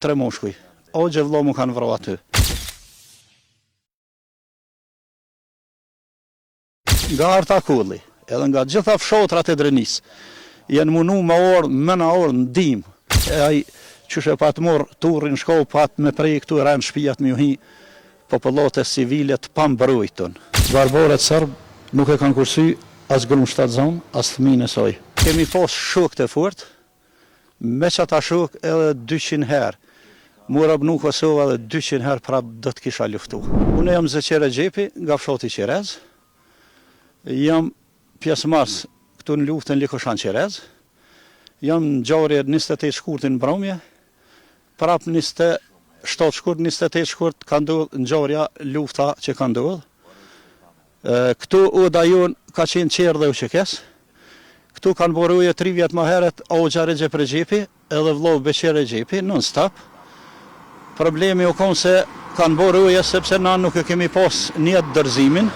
3 moshkuj. O gjë vëlla mu kanë vrarë aty. Nga Artakulli, edhe nga gjitha fshotrat e Drenis, janë munu ma orë, mëna orë në dim. Ai qyshe pat morë turrin shko, pat me prej këtu rënë shpijat me juhi popullatës civile të pambrojtën. Barbaret sërbë nuk e kanë kursy as grunë shtatzon, as fëmijën e saj. Kemi pas shok të fort, me që ata shok edhe 200 herë. Mura bënu Kosova edhe 200 herë prap do të kisha luftu. Unë jam Zeqer Xhepi nga fshati Qerez. Jam pjesëmarrës këtu në luftën Likoshan Qerez. Jam në ngjarje 28 shkurtin në Bromje. Prap 27 shkurt, 28 shkurt ka ndodhur ngjarja lufta që ka ndodhur. Këtu oda jon ka qenë qerë dhe uqekes. Këtu kanë boruje 3 vjet më herët Hoxha Recep Xhepi edhe vllau Beqer Xhepi non stop. Problemi u konë se kanë boruje sepse na nuk e kemi pas njët dërzimin.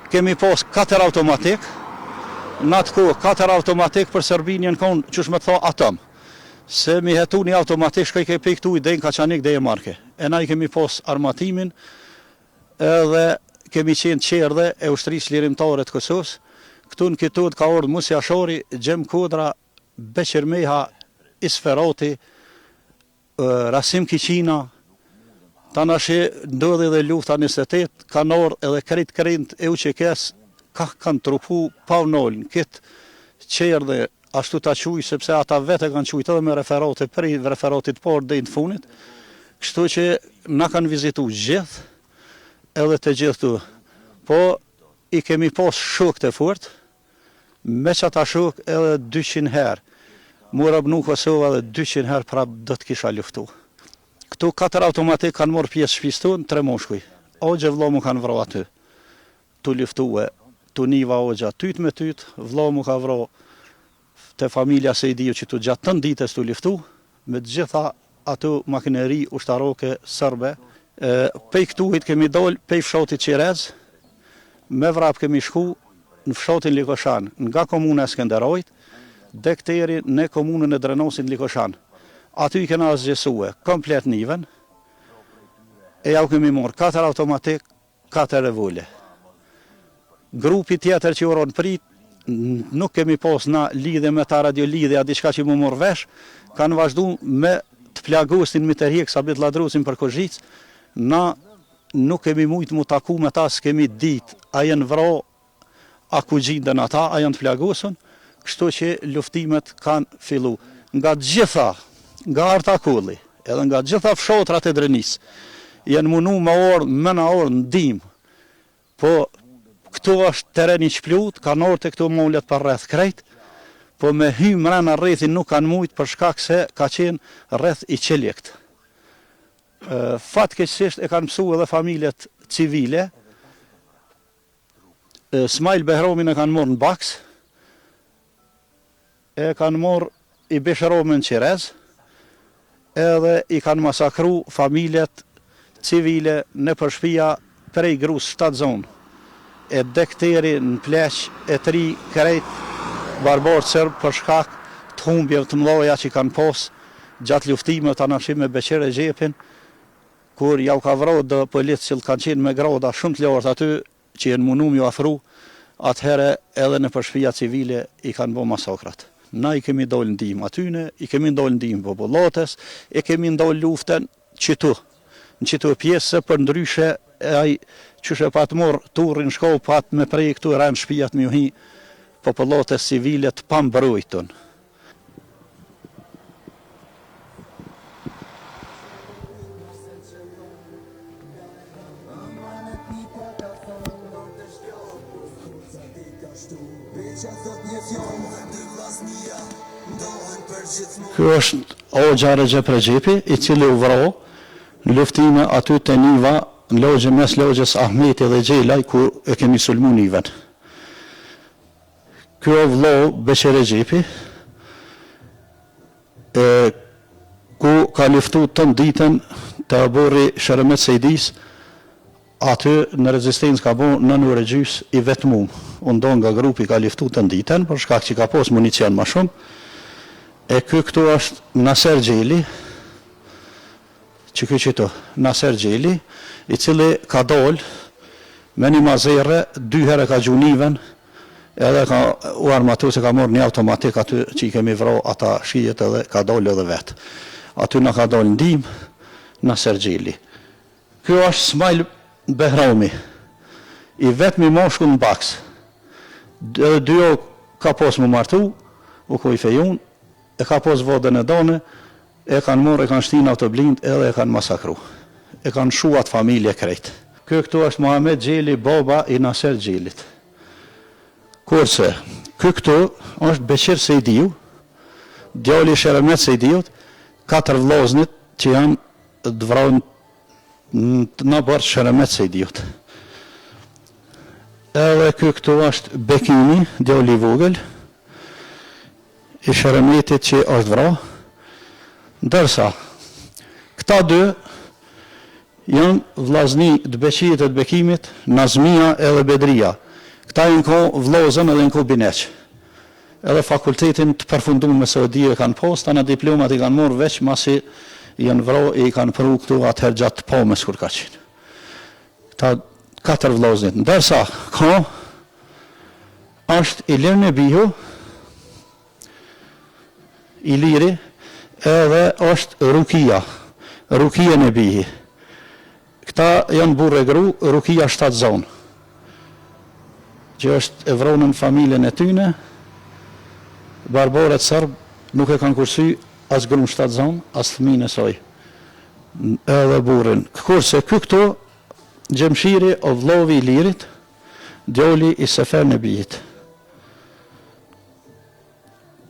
Kemi pas 4 automatik. Në atë kohë 4 automatik për Serbinjen konë qësh me të tha atëm. Se mi hetu një automatik shkoj ke piktu i dejnë Kaçanik dhe e marke. E na i kemi pas armatimin edhe kemi qenë qerdhe e ushtrisë lirimtare të Kosovës. Këtu në kitod ka ardhur Musi Ashari, Gjem Kodra, Beqir Meha, Isferati, Rasim Kiqina. Tanashe ndodhi dhe lufta 28, kanë ardhur edhe krejt e uqekes ka kanë trupu pa vnolën. Këtë qerdhe ashtu ta quj, sepse ata vete kanë qujtë edhe me referate prej referatit parë dhe i të funit. Kështu që na kanë vizitu gjithë, edhe të gjithë tu. Po, i kemi pas shok të fort, me që ata shok edhe 200 herë. Mura bënu Kosova edhe 200 herë prap do të kisha luftu. Këtu 4 automatik kanë morë pjesë shpiston, 3 moshkuj. O gjë vëlla mu kanë vrarë aty. Tu luftue, tu niva Hoxha tyt me tyt, vëlla mu ka vrarë te familja Sejdiu që tu gjatë tën ditës tu luftu, me gjitha ato makineri ushtaroke sërbe. Pej këtuit kemi dol, pej fshatit Qerez, me vrap kemi shku në fshatin Likoshan, nga komuna e Skenderajt, dhe këteri në komunën e Drenosit Likoshan. Aty i kena zgjesue komplet niven, e jau kemi morë 4 automatik, 4 revole. Grupi tjetër që uron prit, nuk kemi pas na lidhe me ta radio lidhe, a diçka që mu morë vesh, kanë vazhdu me të plagostin me të rjek sa bit ladrusin për Kozhic. Na nuk kemi mujtë mu taku me ta, s'kemi dit, a jenë vra, a ku gjindën ata, a janë të plagosën, kështu që luftimet kanë fillu. Nga gjitha, nga Artakulli, edhe nga gjitha fshatrat e Drenis, janë munu ma orë, mëna orë në dim, po këtu është tereni qplut, kanë orë të këtu mollet për rreth krejt, po me hymë mrena rrethin nuk kanë mujtë për shkak se ka qenë rreth i qeljekt. Fatkeqësisht e kanë mësu edhe familjet civile. Smajl Behromin e kanë morë në Baks, e kanë morë i Besheromin në Qerez, edhe i kanë masakru familjet civile në përshpia prej grus 7 zonë. E dekteri në pleq e 3 krejt barbarë sërbë për shkak të humbjeve të mdoja që kanë pos gjatë luftimet anashim me Beqer Xhepin, kur jau ka vrarë dhe policë që kanë qenë me grada shumë të lartë aty, që jenë munum ju afru, atëhere edhe në përshpia civile i kanë bo masakrat. Na i kemi dollë ndim atyne, i kemi dollë ndim popullatës, i kemi dollë luftën qëtu. Në qëtu pjesë për ndryshe, ai qyshe pat morë turrin shko, pat me prej këtu rënë shpijat me juhi popullatës civile të pambrojtën. Ky është Hoxha Recep Xhepi, i cili u vrau në luftime aty te niva, në logje mes logjes Ahmeti dhe Xhelaj, ku e kemi sulmu niven. Ky o vllau Beqer Xhepi, ku ka luftu tën ditën të aborri Sheremet Sejdis, aty në rezistencë ka bo 9 orë gjys i vetmum. Unë do nga grupi ka luftu tën ditën, për shkak që ka pos municion ma shumë, E këtu është Naser Gjeli, që këtu, Naser Gjeli, i cili ka dollë me një mazere, 2 herë ka gjuniven, edhe ka u armatu se ka morë një automatik aty që i kemi vro ata shijet edhe ka dollë edhe vetë. Aty në ka dollë ndim, Naser Gjeli. Kjo është Smajl Behraumi, i vetëmi moshkull në baks. Edhe 2 jo ka pos më martu, u ku i fejun, e ka pos vodën e done, e kanë morë, e kanë shtinë autoblind, edhe e kanë masakru. E kanë shuat familje krejt. Kjo këtu është Muhamet Gjeli, baba i Naser Gjelit. Kurse, kjo këtu është Beqir Sejdiu, djali Sheremet Sejdiut, 4 vloznit që janë të vrojnë në bërë Sheremet Sejdiut. Edhe kjo këtu është Bekimi, djali Vogel, i Sheremetit që është vro. Ndërsa, këta 2 janë vllazni të Beqirit e të Bekimit, Nazmia edhe Bedria. Këta janë ko vlozën edhe në ko bineq. Edhe fakultetin të përfunduar me Saudi e kanë posta, në diplomat i kanë morë veç masi janë vro e i kanë pru këtu atëherë gjatë pomës kur ka qenë. Këta 4 vloznit. Ndërsa, ka është Ilir Nebihu, Iliri, edhe është Rukia, Rukia Nebihi. Këta janë burë e gru, Rukia 7 zonë, që është e vronën familjen e tyne, barboret sërbë nuk e kanë kursy as grunë 7 zonë, as thminë e soj, edhe burin. Kurse këtu, Gjemshiri o vlovi i Lirit, djoli i Sefer Nebijit.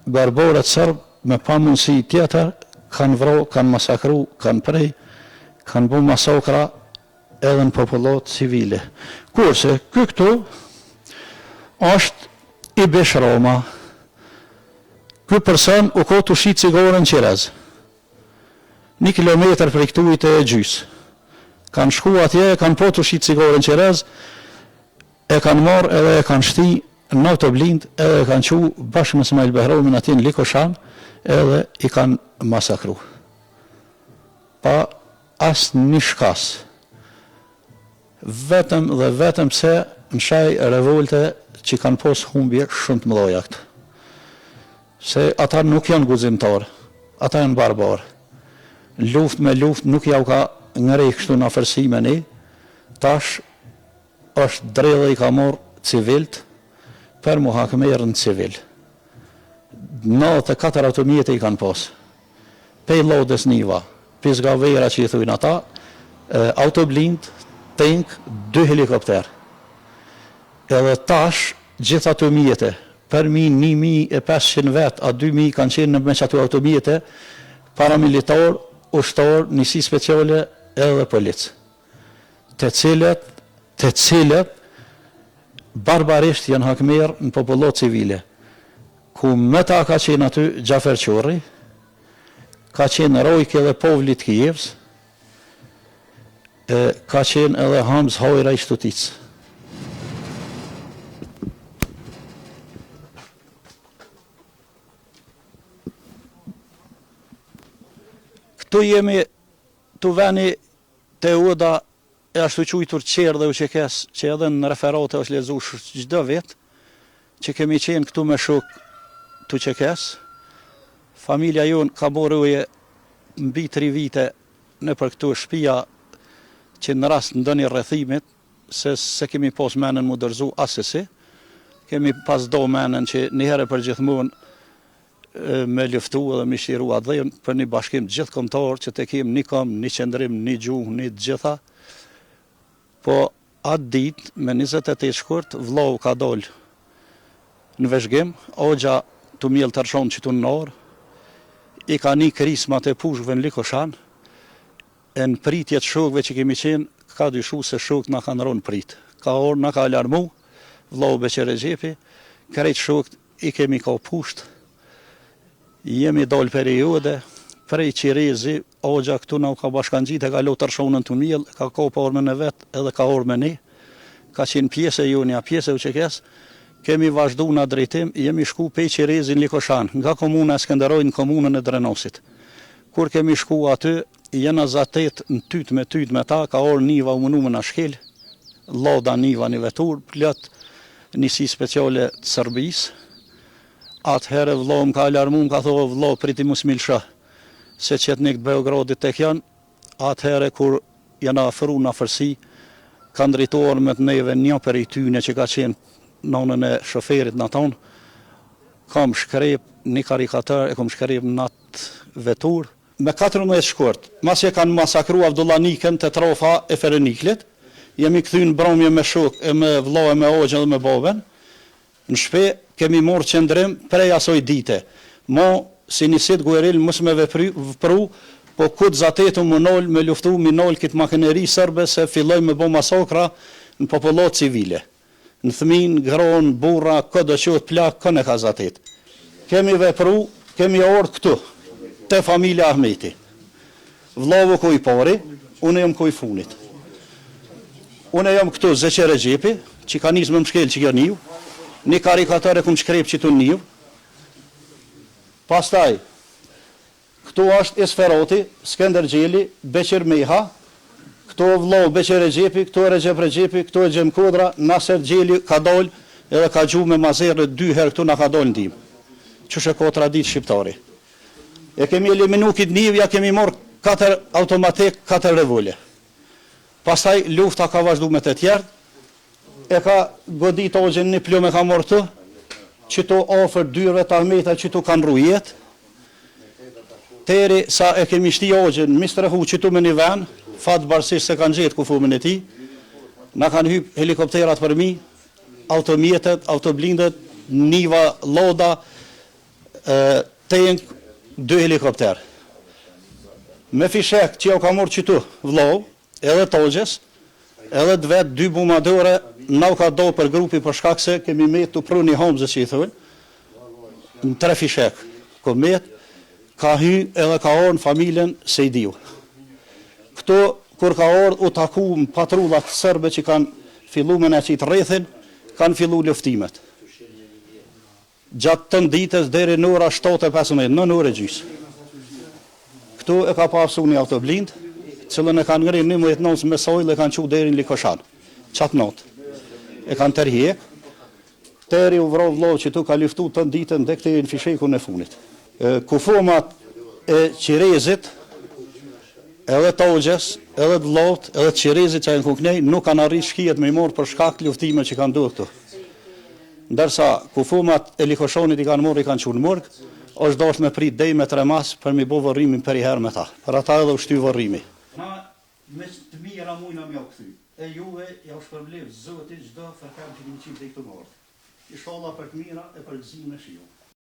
Barboret sërbë me pamundësi tjetër, kanë vro, kanë masakru, kanë prej, kanë bu masakra edhe në popullot civile. Kurse, këtu është i Beshroma. Ky person u ko të shi cigorën Qirez. 1 kilometër për i këtujt e gjysë. Kanë shku atje, kanë po të shi cigorën Qirez, e kanë morë edhe e kanë shti në autoblind, edhe e kanë qu bashkë me Smajl Behromin atje në Likoshan, edhe i kanë masakru. Pa asë një shkas. Vetëm dhe vetëm se në shaj revolte që kanë posë humbje shumë të mëdhoja këtë. Se ata nuk janë guzimtarë, ata janë barbarë. Luft me luft nuk jau ka ngrej kështu në afërsime ne, tash është drejdhe i ka morë civilt për mu hakmerë në civil. 94 automjete i kanë posë. Pej lodës niva, pizga vera që i thujnë ata, autoblind, tank, 2 helikopter. Edhe tash, gjitha automjete, për 1.500 vetë, a 2.000 kanë qenë në me që ato automjete, paramilitar, ushtar, njësi speciale edhe policë. Të cilët, barbarisht janë hakmerë në popullot civile. Ku me ta ka qenë aty Gjafer Qurri, ka qenë Rojke dhe Povlit Kijevs, ka qenë edhe Hamz Hojra i Shtuticë. Këtu jemi të veni të uda e ashtu qujtur qerë dhe u qekes, që edhe në referate është lezu gjdo vetë, që kemi qenë këtu me shuk të qekes. Familja jonë ka boruje mbi 3 vite në për këtu shpia që në rast në dëni rrethimit, se kemi pos menën mu dërzu asesi, kemi pas do menën që njëherë për gjithmonë me luftu edhe me shtiru atë për një bashkim gjithë kombëtar që të kemë një kom, një qendrim, një gjuhë, një gjitha. Po atë ditë, me 28 shkurt, vllau ka dollë në veshgim, ogja të mjellë të rshon që të në orë, i ka një krismat e pushkëve në Likoshan, e në pritjet shokëve që kemi qenë, ka dyshu se shokët na kanë ronë prit. Ka orë, na ka alarmu, vllau Beqir e Gjepi, krejt shokët i kemi ka pushtë, jemi dollë periode, prej Qirezi, ogja këtu na u ka bashkangjit, e ka lo të rshonën të mjellë, ka pa orme në vetë, edhe ka orme ne, ka qenë pjesë e junja, pjesë e u qekes, kemi vazhdu në drejtim, jemi shku pe Qirezin Likoshan, nga komuna e Skënderoj në komunën e Drenosit. Kur kemi shku aty, jena zatet në tyt me ta, ka orë niva u mënu me në shkel, loda niva një vetur, plët njësi speciale të Serbis. Atëherë vlo më ka alarmu, më ka thohë vlo priti mu smilësha, se qëtë një këtë Beogradit tek janë, atëherë kur jena afëru në afërsi, kanë drejtuar me të neve një për i tyne që ka qenë nonën e shoferit në tonë, kam shkrep një karikatar, e kam shkrep në atë vetur, me 14 shkurt, mas e kanë masakru Avdullanikën të trofa e Fereniklit, jemi këthy në bromje me shok, e me vlo e me ogjën dhe me boben, në shpe kemi morë qëndrim prej asoj dite. Mo, si njësit Gueril, mësë me vëpru, po këtë zatetu më nol, me luftu, mi nol këtë makineri sërbe, se filloj me bo masakra në popullot civile. Në thmin, gron, burra, këtë qëtë plak, këne ka zatet. Kemi vepru, kemi orë këtu, te familja Ahmeti. Vlovu kuj pari, une jam kuj funit. Une jam këtu Zeqe Regjepi, që ka njës me më shkel që kjo njëv, një karikatar e kum shkrep që të njëv. Pastaj, këtu është Isferoti, Skender Gjeli, Beqir Meha, këtu vlo Beqir Regjepi, këtu e Regjep Regjepi, këtu e Gjem Kodra, Naser Gjeli ka doll, edhe ka gju me mazerë 2 herë këtu na ka doll në dim. Qështë e ko tradit shqiptari. E kemi eliminu këtë njëv, ja kemi morë 4 automatik, 4 revole. Pastaj, lufta ka vazhdu me të tjertë, e ka godit ogjen një plume ka morë të, që tu ofër dyrëve të Ahmeta që tu kanë rujet, teri sa e kemi shti ogjen, mistrehu që tu me një ven, fatë barsisht se kanë gjetë kufumin e ti, na kanë hyp helikopterat për mi, automjetet, autoblindet, niva, loda, tank, 2 helikopter. Me fishek që jo ka morë që tu vlov, edhe togjes, edhe të vetë 2 bumadore, na ka do për grupi për shkak se kemi met të pru një homzë që i thujnë, në 3 fishek, ko met, ka hy edhe ka orë në familjen Sejdiu. Këto, kur ka orë, u taku në patrullat sërbe që kanë fillu me në qitë rrethin, kanë fillu luftimet. Gjatë të ditës deri në ora 7:15, në ore gjysë. Këtu e ka pasu një autoblind, cilën e kanë ngri 11 notës me sojlë e kanë qu deri në Likoshan. Qatë notë. E kanë tërhjek, teri u vrov vlov që tu ka luftu të ditën dhe këte në fisheku në funit. Kufomat e Qirezit, edhe togjes, edhe vlovt, edhe Qirezit që e në kuknej, nuk kanë arrit shkijet me i morë për shkak të luftime që kanë duhe këtu. Ndërsa kufomat e Likoshonit i kanë morë, i kanë qunë mërgë, është dosh me prit dej me 3 mas për mi bo vërrimin për i herë me ta. Për ata edhe u shty vërrimi. Na me të mira mujna mja u këthy. E juve ja u shpërblev zëti gjdo fërkam që një qimë dhe i këtë mërë. Isholla për të mira e për gëzim në shiu.